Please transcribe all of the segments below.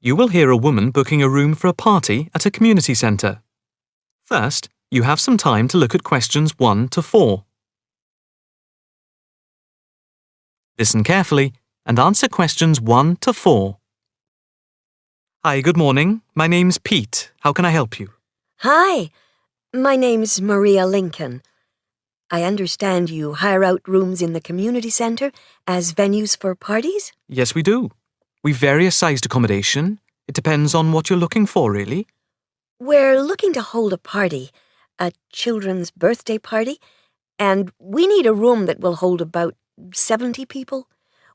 You will hear a woman booking a room for a party at a community centre. First, you have some time to look at questions 1 to 4. Listen carefully and answer questions 1 to 4. Hi, good morning. My name's Pete. How can I help you? Hi, my name's Maria Lincoln. I understand you hire out rooms in the community centre as venues for parties? Yes, we do. We've various sized accommodation. It depends on what you're looking for, really. We're looking to hold a party, a children's birthday party, and we need a room that will hold about 70 people,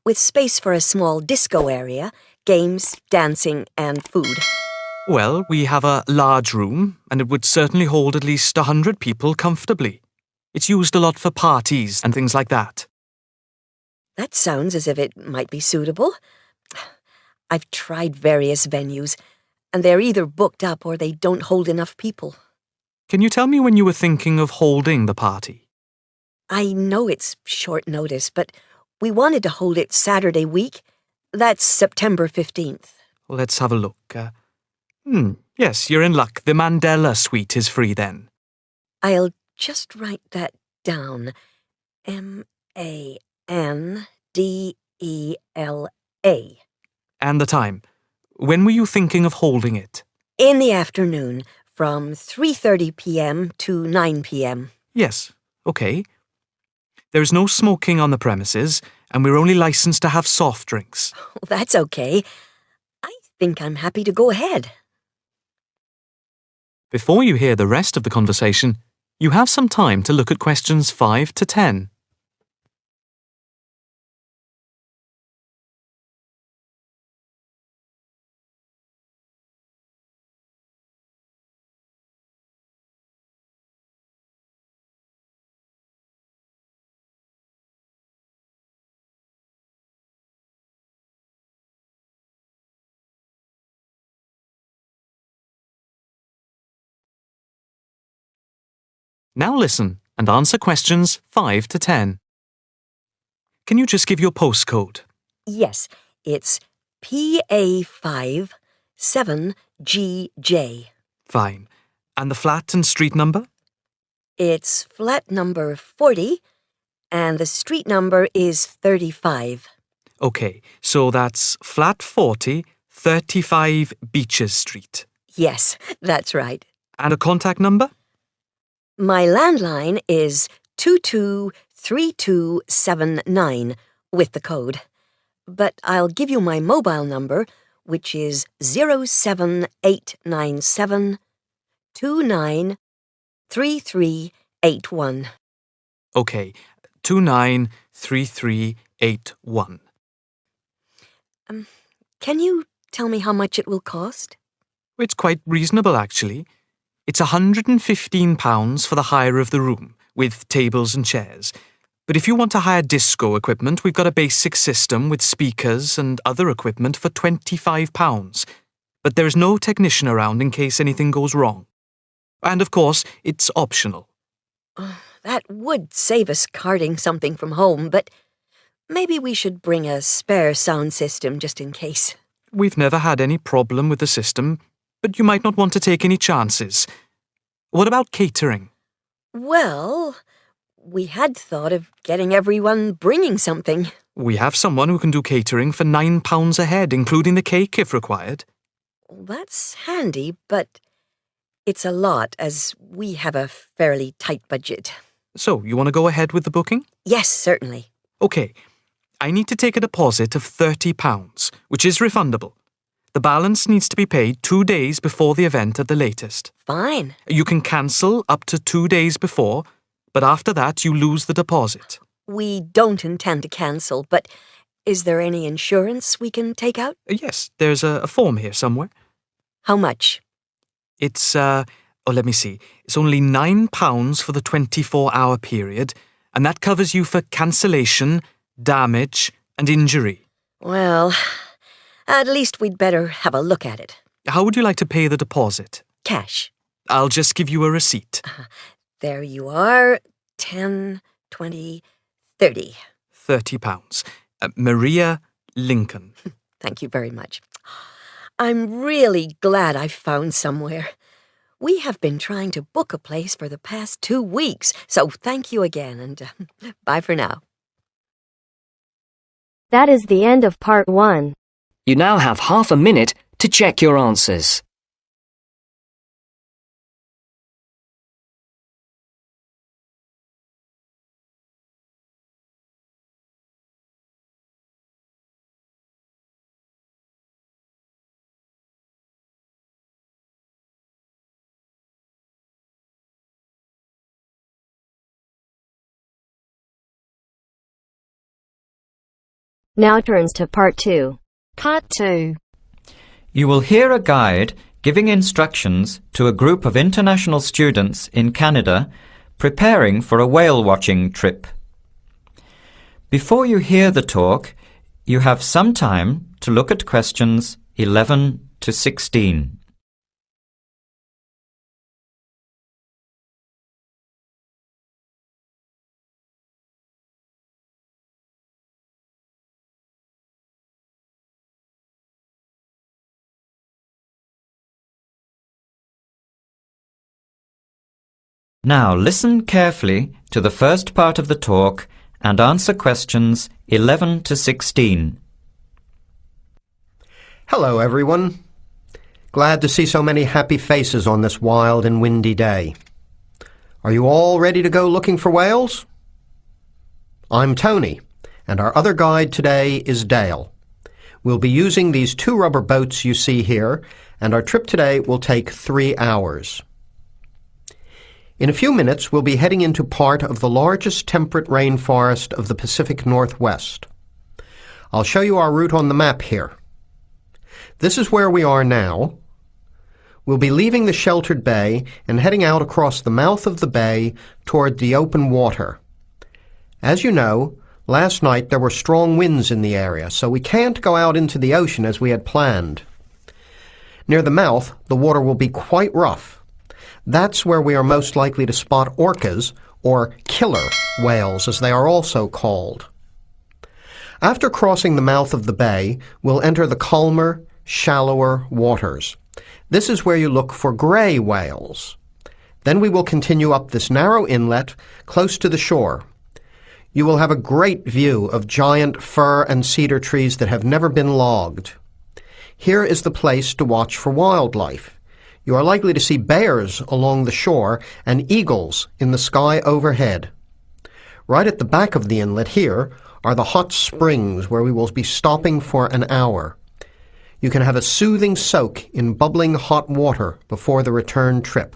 with space for a small disco area, games, dancing, and food. Well, we have a large room, and it would certainly hold at least 100 people comfortably. It's used a lot for parties and things like that. That sounds as if it might be suitable. I've tried various venues, and they're either booked up or they don't hold enough people. Can you tell me when you were thinking of holding the party? I know it's short notice, but we wanted to hold it Saturday week. That's September 15th. Let's have a look. Yes, you're in luck. The Mandela suite is free then. I'll just write that down. Mandela. And the time. When were you thinking of holding it? In the afternoon, from 3:30 p.m. to 9 p.m. Yes, okay. There is no smoking on the premises, and we're only licensed to have soft drinks. That's okay. I think I'm happy to go ahead. Before you hear the rest of the conversation, you have some time to look at questions 5 to 10. Now listen and answer questions 5 to 10. Can you just give your postcode? Yes, it's PA5 7GJ. Fine. And the flat and street number? It's flat number 40, and the street number is 35. Okay, so that's flat 40, 35 Beaches Street. Yes, that's right. And a contact number? My landline is 223279 with the code. But I'll give you my mobile number, which is 07897 293381. Okay, 293381. Can you tell me how much it will cost? It's quite reasonable, actually. It's £115 for the hire of the room, with tables and chairs. But if you want to hire disco equipment, we've got a basic system with speakers and other equipment for £25. But there is no technician around in case anything goes wrong. And of course, it's optional. That would save us carting something from home, but maybe we should bring a spare sound system just in case. We've never had any problem with the system, but you might not want to take any chances. What about catering? Well, we had thought of getting everyone bringing something. We have someone who can do catering for £9 a head, including the cake if required. That's handy, but it's a lot as we have a fairly tight budget. So, you want to go ahead with the booking? Yes, certainly. Okay. I need to take a deposit of £30, which is refundable. The balance needs to be paid 2 days before the event at the latest. Fine. You can cancel up to 2 days before, but after that you lose the deposit. We don't intend to cancel, but is there any insurance we can take out? Yes, there's a form here somewhere. How much? It's, let me see. It's only £9 for the 24-hour period, and that covers you for cancellation, damage, and injury. Well, at least we'd better have a look at it. How would you like to pay the deposit? Cash. I'll just give you a receipt. There you are. 10, 20, 30. £30. Maria Lincoln. Thank you very much. I'm really glad I found somewhere. We have been trying to book a place for the past 2 weeks, so thank you again, and bye for now. That is the end of part 1. You now have half a minute to check your answers. Now turns to part 2. Part 2. You will hear a guide giving instructions to a group of international students in Canada preparing for a whale watching trip. Before you hear the talk, you have some time to look at questions 11 to 16. Now listen carefully to the first part of the talk and answer questions 11 to 16. Hello, everyone. Glad to see so many happy faces on this wild and windy day. Are you all ready to go looking for whales? I'm Tony, and our other guide today is Dale. We'll be using these 2 rubber boats you see here, and our trip today will take 3 hours. In a few minutes, we'll be heading into part of the largest temperate rainforest of the Pacific Northwest. I'll show you our route on the map here. This is where we are now. We'll be leaving the sheltered bay and heading out across the mouth of the bay toward the open water. As you know, last night there were strong winds in the area, so we can't go out into the ocean as we had planned. Near the mouth, the water will be quite rough. That's where we are most likely to spot orcas, or killer whales as they are also called. After crossing the mouth of the bay, we'll enter the calmer, shallower waters. This is where you look for gray whales. Then we will continue up this narrow inlet close to the shore. You will have a great view of giant fir and cedar trees that have never been logged. Here is the place to watch for wildlife. You are likely to see bears along the shore and eagles in the sky overhead. Right at the back of the inlet here are the hot springs where we will be stopping for an hour. You can have a soothing soak in bubbling hot water before the return trip.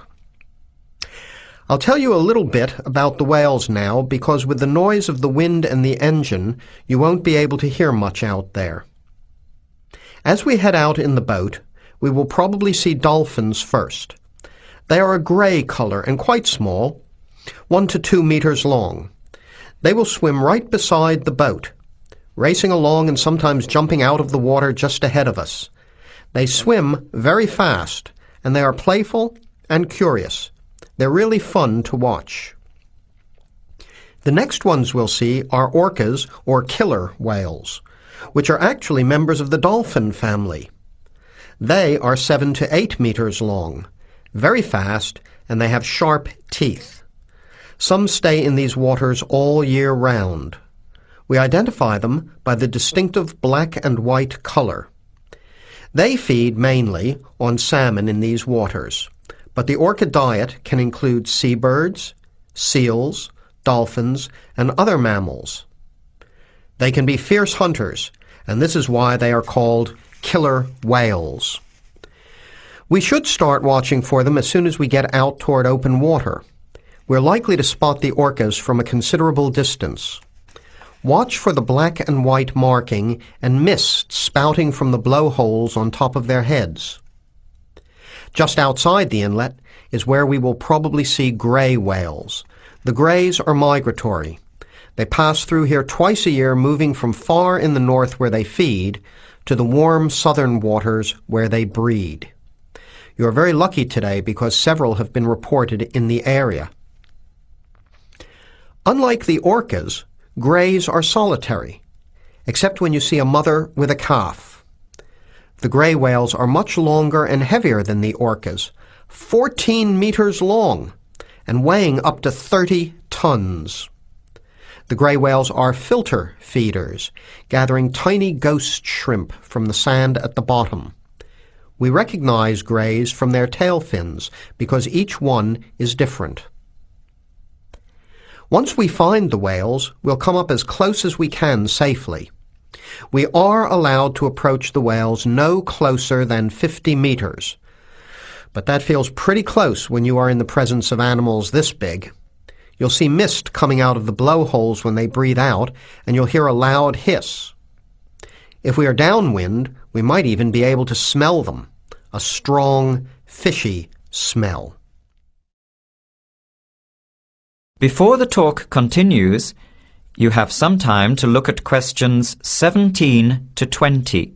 I'll tell you a little bit about the whales now because with the noise of the wind and the engine, you won't be able to hear much out there. As we head out in the boat, we will probably see dolphins first. They are a gray color and quite small, 1 to 2 meters long. They will swim right beside the boat, racing along and sometimes jumping out of the water just ahead of us. They swim very fast, and they are playful and curious. They're really fun to watch. The next ones we'll see are orcas, or killer whales, which are actually members of the dolphin family. They are 7 to 8 meters long, very fast, and they have sharp teeth. Some stay in these waters all year round. We identify them by the distinctive black and white color. They feed mainly on salmon in these waters, but the orca diet can include seabirds, seals, dolphins, and other mammals. They can be fierce hunters, and this is why they are called killer whales. We should start watching for them as soon as we get out toward open water. We're likely to spot the orcas from a considerable distance. Watch for the black and white marking and mist spouting from the blowholes on top of their heads. Just outside the inlet is where we will probably see gray whales. The grays are migratory. They pass through here twice a year, moving from far in the north where they feed to the warm southern waters where they breed. You are very lucky today because several have been reported in the area. Unlike the orcas, grays are solitary, except when you see a mother with a calf. The grey whales are much longer and heavier than the orcas, 14 meters long and weighing up to 30 tons. The grey whales are filter feeders, gathering tiny ghost shrimp from the sand at the bottom. We recognize greys from their tail fins because each one is different. Once we find the whales, we'll come up as close as we can safely. We are allowed to approach the whales no closer than 50 meters, but that feels pretty close when you are in the presence of animals this big. You'll see mist coming out of the blowholes when they breathe out, and you'll hear a loud hiss. If we are downwind, we might even be able to smell them, a strong, fishy smell. Before the talk continues, you have some time to look at questions 17 to 20.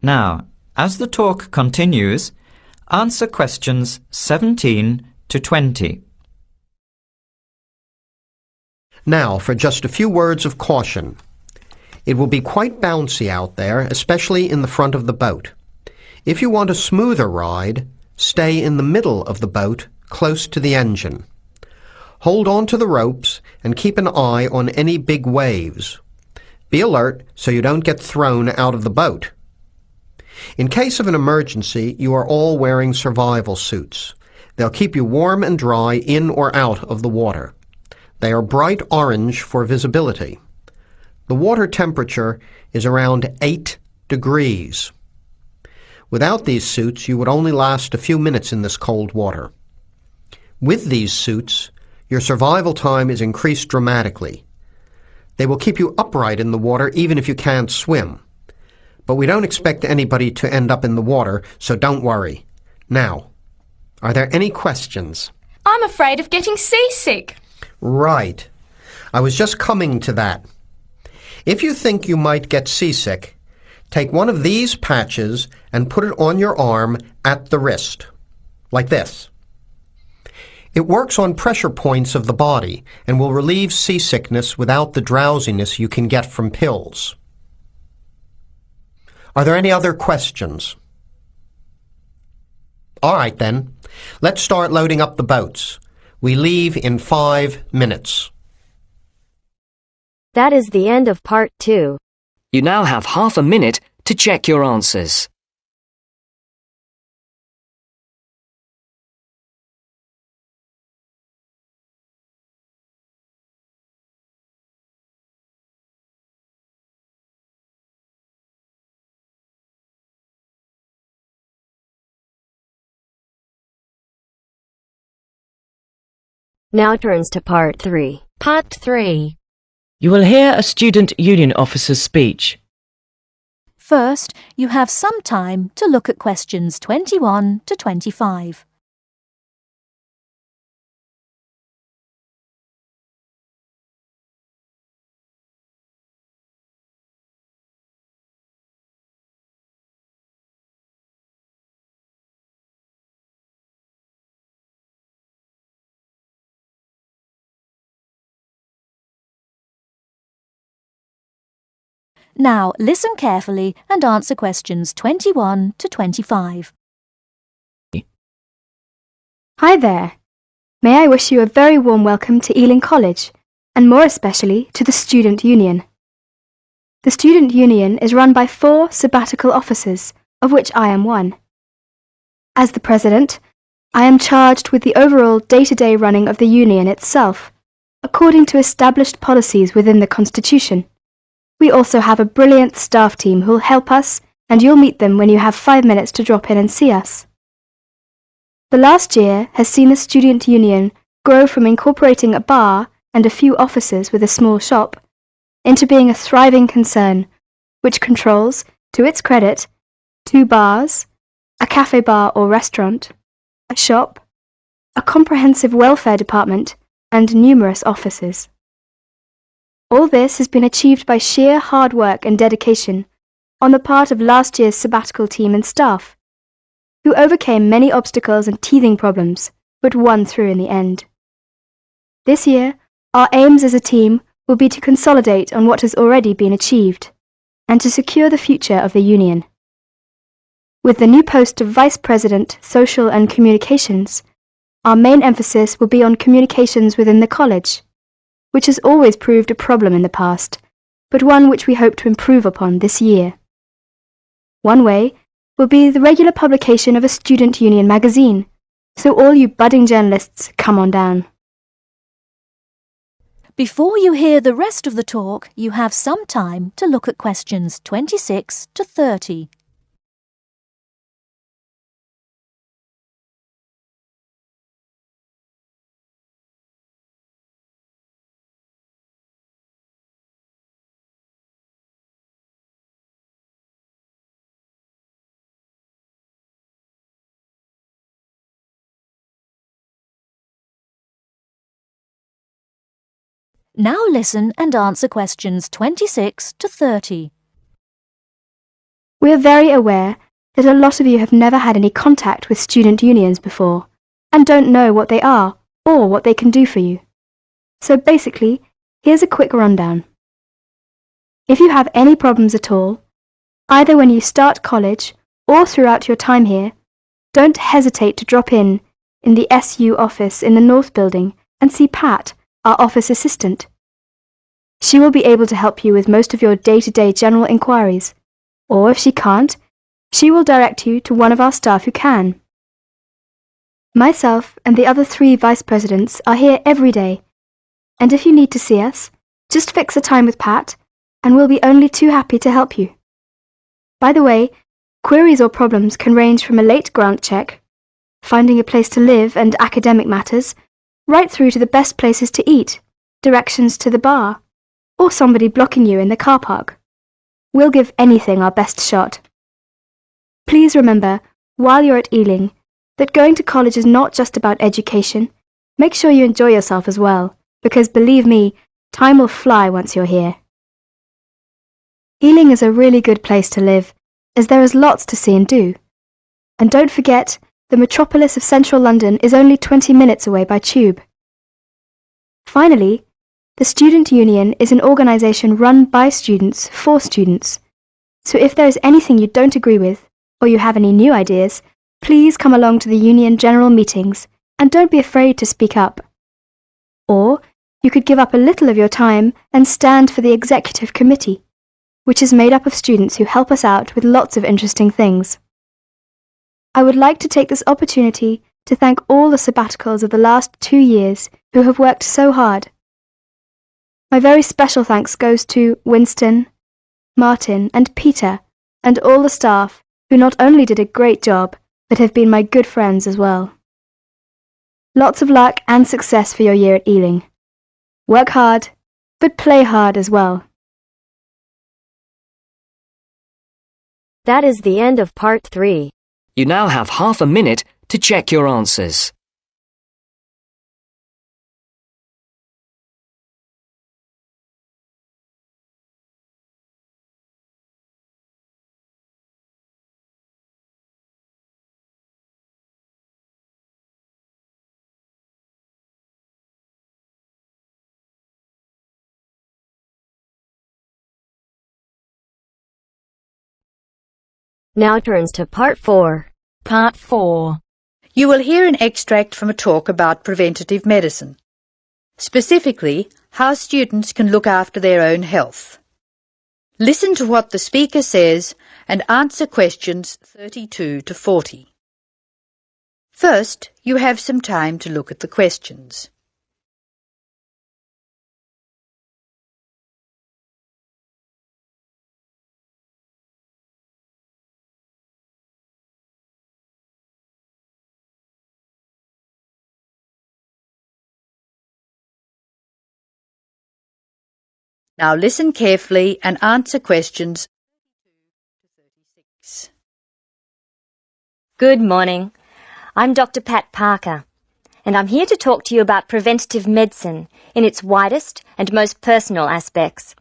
Now, as the talk continues, answer questions 17 to 20. Now, for just a few words of caution. It will be quite bouncy out there, especially in the front of the boat. If you want a smoother ride, stay in the middle of the boat, close to the engine. Hold on to the ropes and keep an eye on any big waves. Be alert so you don't get thrown out of the boat. In case of an emergency, you are all wearing survival suits. They'll keep you warm and dry in or out of the water. They are bright orange for visibility. The water temperature is around 8 degrees. Without these suits, you would only last a few minutes in this cold water. With these suits, your survival time is increased dramatically. They will keep you upright in the water even if you can't swim. But we don't expect anybody to end up in the water, so don't worry. Now, are there any questions? I'm afraid of getting seasick. Right. I was just coming to that. If you think you might get seasick, take one of these patches and put it on your arm at the wrist, like this. It works on pressure points of the body and will relieve seasickness without the drowsiness you can get from pills. Are there any other questions? All right, then. Let's start loading up the boats. We leave in 5 minutes. That is the end of part 2. You now have half a minute to check your answers. Now turns to part 3. Part 3. You will hear a student union officer's speech. First, you have some time to look at questions 21 to 25. Now, listen carefully and answer questions 21 to 25. Hi there. May I wish you a very warm welcome to Ealing College, and more especially to the Student Union. The Student Union is run by 4 sabbatical officers, of which I am one. As the President, I am charged with the overall day-to-day running of the Union itself, according to established policies within the Constitution. We also have a brilliant staff team who'll help us, and you'll meet them when you have 5 minutes to drop in and see us. The last year has seen the Student Union grow from incorporating a bar and a few offices with a small shop into being a thriving concern, which controls, to its credit, 2 bars, a cafe bar or restaurant, a shop, a comprehensive welfare department, and numerous offices. All this has been achieved by sheer hard work and dedication on the part of last year's sabbatical team and staff, who overcame many obstacles and teething problems, but won through in the end. This year, our aims as a team will be to consolidate on what has already been achieved, and to secure the future of the Union. With the new post of Vice President, Social and Communications, our main emphasis will be on communications within the college, which has always proved a problem in the past, but one which we hope to improve upon this year. One way will be the regular publication of a student union magazine, so all you budding journalists, come on down. Before you hear the rest of the talk, you have some time to look at questions 26 to 30. Now listen and answer questions 26 to 30. We are very aware that a lot of you have never had any contact with student unions before, and don't know what they are or what they can do for you. So basically, here's a quick rundown. If you have any problems at all, either when you start college or throughout your time here, don't hesitate to drop in the SU office in the North Building and see Pat, our office assistant. She will be able to help you with most of your day-to-day general inquiries, or if she can't, she will direct you to one of our staff who can. Myself and the other 3 vice presidents are here every day, and if you need to see us, just fix a time with Pat, and we'll be only too happy to help you. By the way, queries or problems can range from a late grant check, finding a place to live and academic matters, right through to the best places to eat, directions to the bar, or somebody blocking you in the car park. We'll give anything our best shot. Please remember, while you're at Ealing, that going to college is not just about education. Make sure you enjoy yourself as well, because believe me, time will fly once you're here. Ealing is a really good place to live, as there is lots to see and do. And don't forget, the metropolis of central London is only 20 minutes away by tube. Finally, the Student Union is an organisation run by students for students. So if there is anything you don't agree with, or you have any new ideas, please come along to the Union General Meetings and don't be afraid to speak up. Or you could give up a little of your time and stand for the Executive Committee, which is made up of students who help us out with lots of interesting things. I would like to take this opportunity to thank all the sabbaticals of the last 2 years who have worked so hard. My very special thanks goes to Winston, Martin and Peter and all the staff who not only did a great job, but have been my good friends as well. Lots of luck and success for your year at Ealing. Work hard, but play hard as well. That is the end of part 3. You now have half a minute to check your answers. Now turns to part 4. Part 4. You will hear an extract from a talk about preventative medicine. Specifically, how students can look after their own health. Listen to what the speaker says and answer questions 32 to 40. First, you have some time to look at the questions. Now listen carefully and answer questions 36. Good morning. I'm Dr. Pat Parker, and I'm here to talk to you about preventative medicine in its widest and most personal aspects.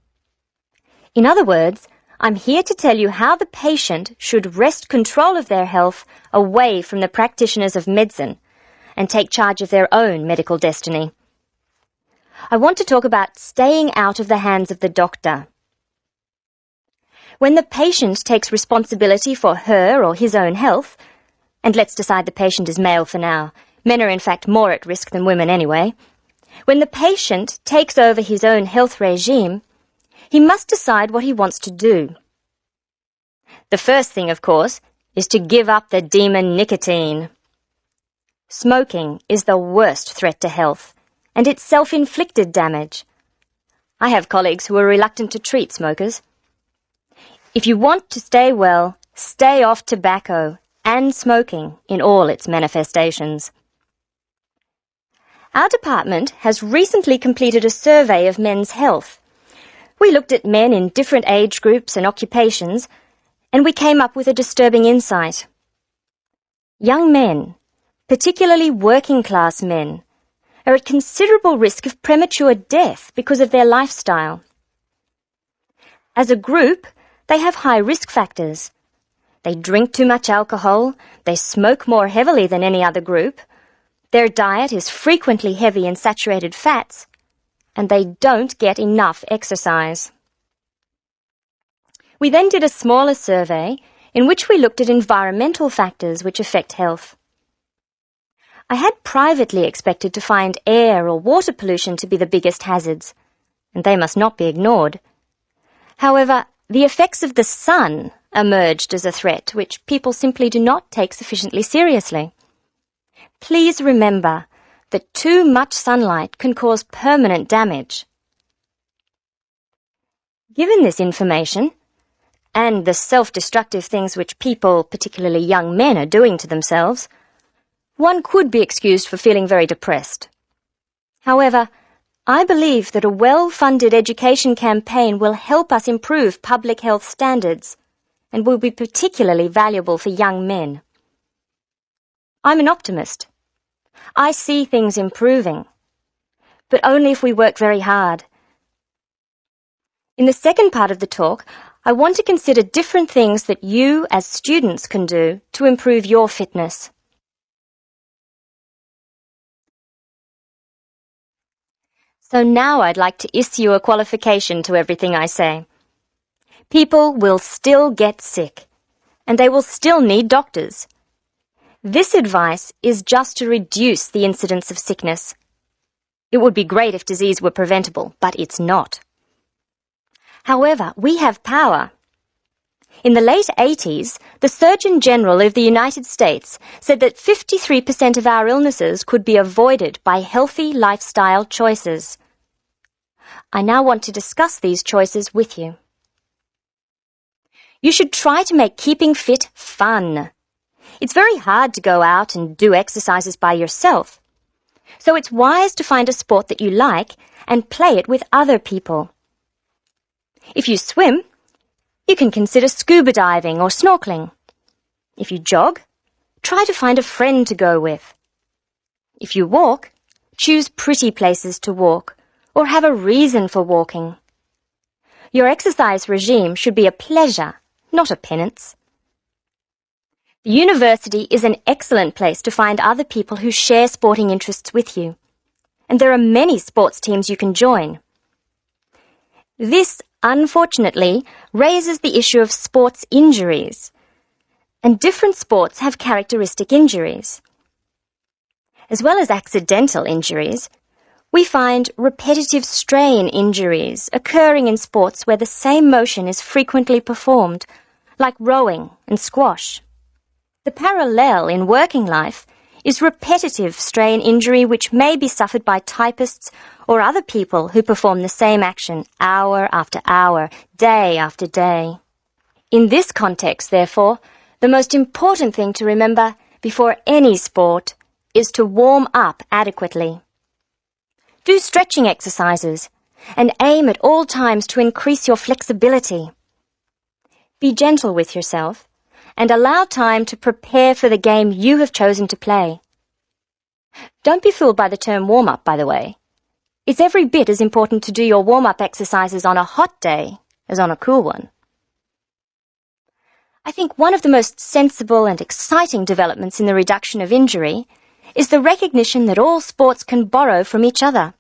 In other words, I'm here to tell you how the patient should wrest control of their health away from the practitioners of medicine and take charge of their own medical destiny. I want to talk about staying out of the hands of the doctor. When the patient takes responsibility for her or his own health, and let's decide the patient is male for now, men are in fact more at risk than women anyway, when the patient takes over his own health regime, he must decide what he wants to do. The first thing, of course, is to give up the demon nicotine. Smoking is the worst threat to health, and it's self-inflicted damage. I have colleagues who are reluctant to treat smokers. If you want to stay well, stay off tobacco and smoking in all its manifestations. Our department has recently completed a survey of men's health. We looked at men in different age groups and occupations, and we came up with a disturbing insight. Young men, particularly working-class men, are at considerable risk of premature death because of their lifestyle. As a group, they have high risk factors. They drink too much alcohol, they smoke more heavily than any other group, their diet is frequently heavy in saturated fats, and they don't get enough exercise. We then did a smaller survey in which we looked at environmental factors which affect health. I had privately expected to find air or water pollution to be the biggest hazards, and they must not be ignored. However, the effects of the sun emerged as a threat which people simply do not take sufficiently seriously. Please remember that too much sunlight can cause permanent damage. Given this information, and the self-destructive things which people, particularly young men, are doing to themselves, one could be excused for feeling very depressed. However, I believe that a well-funded education campaign will help us improve public health standards and will be particularly valuable for young men. I'm an optimist. I see things improving, but only if we work very hard. In the second part of the talk, I want to consider different things that you as students can do to improve your fitness. So now I'd like to issue a qualification to everything I say. People will still get sick, and they will still need doctors. This advice is just to reduce the incidence of sickness. It would be great if disease were preventable, but it's not. However, we have power. In the late 80s, the Surgeon General of the United States said that 53% of our illnesses could be avoided by healthy lifestyle choices. I now want to discuss these choices with you. You should try to make keeping fit fun. It's very hard to go out and do exercises by yourself, so it's wise to find a sport that you like and play it with other people. If you swim, you can consider scuba diving or snorkeling. If you jog, try to find a friend to go with. If you walk, choose pretty places to walk or have a reason for walking. Your exercise regime should be a pleasure, not a penance. The university is an excellent place to find other people who share sporting interests with you, and there are many sports teams you can join. This, unfortunately, raises the issue of sports injuries, and different sports have characteristic injuries. As well as accidental injuries, we find repetitive strain injuries occurring in sports where the same motion is frequently performed, like rowing and squash. The parallel in working life is repetitive strain injury which may be suffered by typists or other people who perform the same action hour after hour, day after day. In this context, therefore, the most important thing to remember before any sport is to warm up adequately. Do stretching exercises and aim at all times to increase your flexibility. Be gentle with yourself and allow time to prepare for the game you have chosen to play. Don't be fooled by the term warm-up, by the way. It's every bit as important to do your warm-up exercises on a hot day as on a cool one. I think one of the most sensible and exciting developments in the reduction of injury is the recognition that all sports can borrow from each other.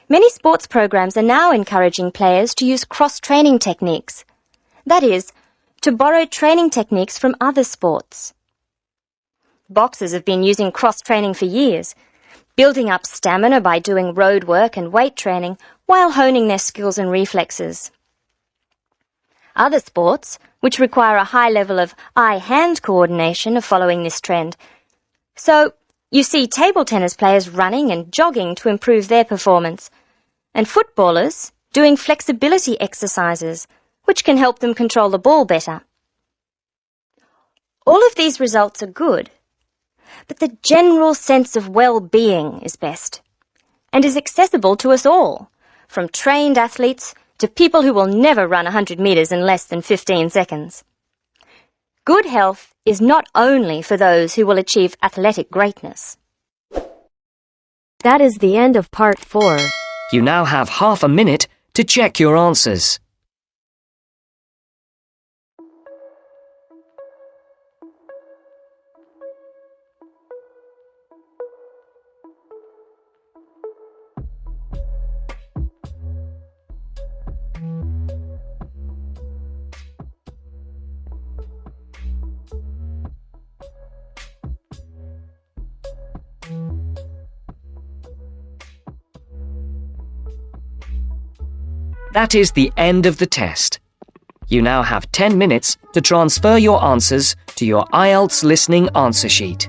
Many sports programs are now encouraging players to use cross-training techniques. That is, to borrow training techniques from other sports. Boxers have been using cross-training for years, building up stamina by doing road work and weight training while honing their skills and reflexes. Other sports, which require a high level of eye-hand coordination, are following this trend. So, you see table tennis players running and jogging to improve their performance, and footballers doing flexibility exercises, which can help them control the ball better. All of these results are good, but the general sense of well-being is best, and is accessible to us all, from trained athletes to people who will never run 100 metres in less than 15 seconds. Good health is not only for those who will achieve athletic greatness. That is the end of part 4. You now have half a minute to check your answers. That is the end of the test. You now have 10 minutes to transfer your answers to your IELTS listening answer sheet.